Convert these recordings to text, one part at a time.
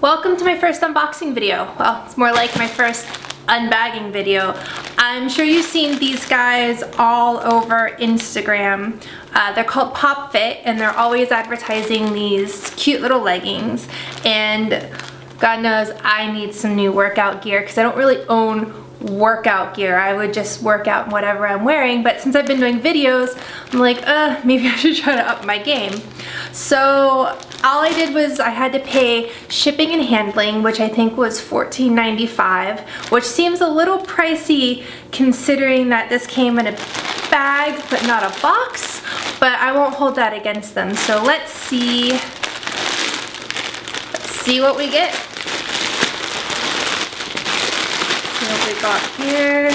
Welcome to my first unboxing video. Well, it's more like my first unbagging video. I'm sure you've seen these guys all over Instagram. They're called Pop Fit and they're always advertising these cute little leggings. And God knows I need some new workout gear because I don't really own workout gear. I would just work out in whatever I'm wearing, but since I've been doing videos, I'm like, maybe I should try to up my game. So all I did was I had to pay shipping and handling, which I think was $14.95, which seems a little pricey considering that this came in a bag but not a box, but I won't hold that against them. So let's see what we get. What we got here.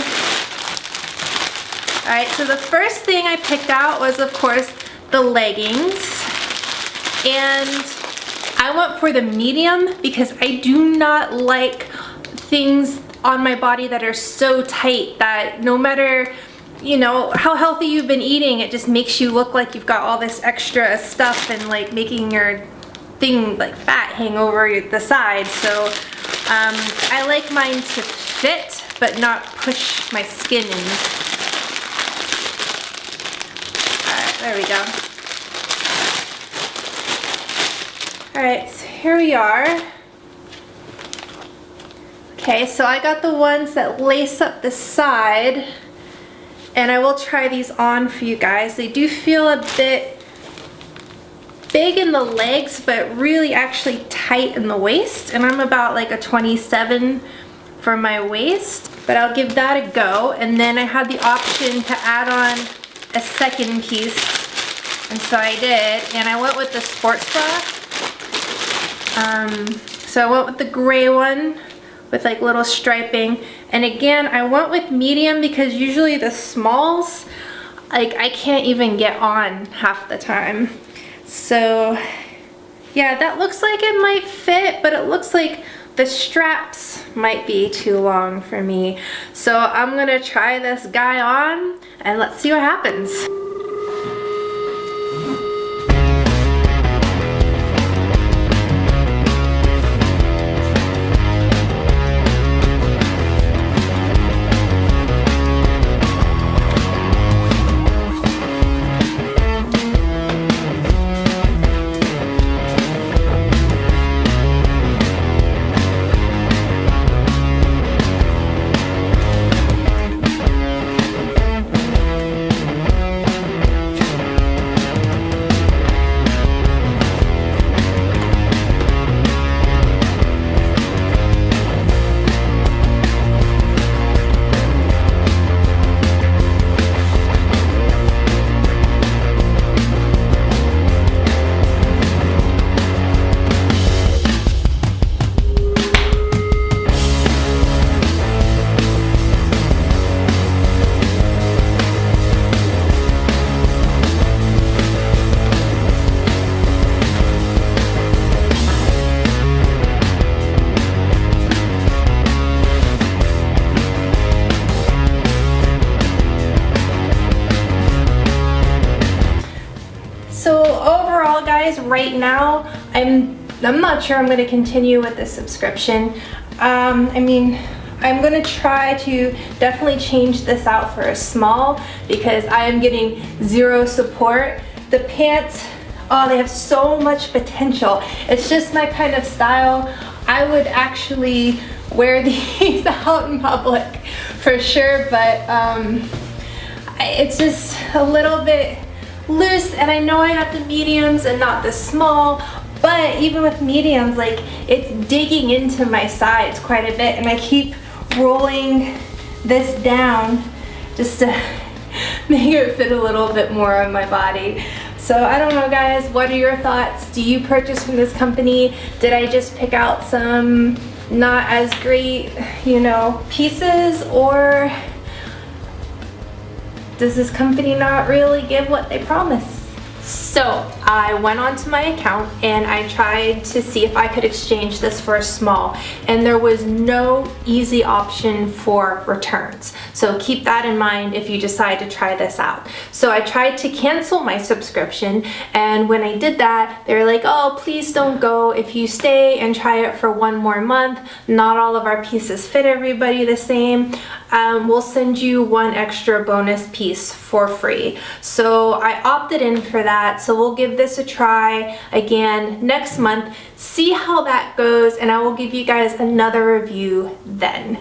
Alright, so the first thing I picked out was, of course, the leggings. And I went for the medium because I do not like things on my body that are so tight that no matter, you know, how healthy you've been eating, it just makes you look like you've got all this extra stuff and like making your thing like fat hang over the side. So I like mine to fit but not push my skin in. Alright, there we go. Alright, so here we are. Okay, so I got the ones that lace up the side and I will try these on for you guys. They do feel a bit big in the legs but really actually tight in the waist, and I'm about like a 27 for my waist, but I'll give that a go. And then I had the option to add on a second piece, and so I did, and I went with the sports bra. So I went with the gray one with like little striping, and again I went with medium because usually the smalls, like I can't even get on half the time. So yeah, that looks like it might fit, but it looks like the straps might be too long for me. So I'm gonna try this guy on and let's see what happens. Right now, I'm not sure I'm going to continue with this subscription. I mean, I'm going to try to definitely change this out for a small because I am getting zero support. The pants, oh, they have so much potential. It's just my kind of style. I would actually wear these out in public for sure, but it's just a little bit loose, and I know I have the mediums and not the small, but even with mediums, like, it's digging into my sides quite a bit, and I keep rolling this down just to make it fit a little bit more on my body. So I don't know, guys, what are your thoughts? Do you purchase from this company? Did I just pick out some not as great, you know, pieces, or does this company not really give what they promise? So I went onto my account and I tried to see if I could exchange this for a small, and there was no easy option for returns. So keep that in mind if you decide to try this out. So I tried to cancel my subscription, and when I did that, they were like, oh, please don't go. If you stay and try it for one more month, not all of our pieces fit everybody the same. We'll send you one extra bonus piece for free. So I opted in for that. So we'll give this a try again next month, see how that goes, and I will give you guys another review then.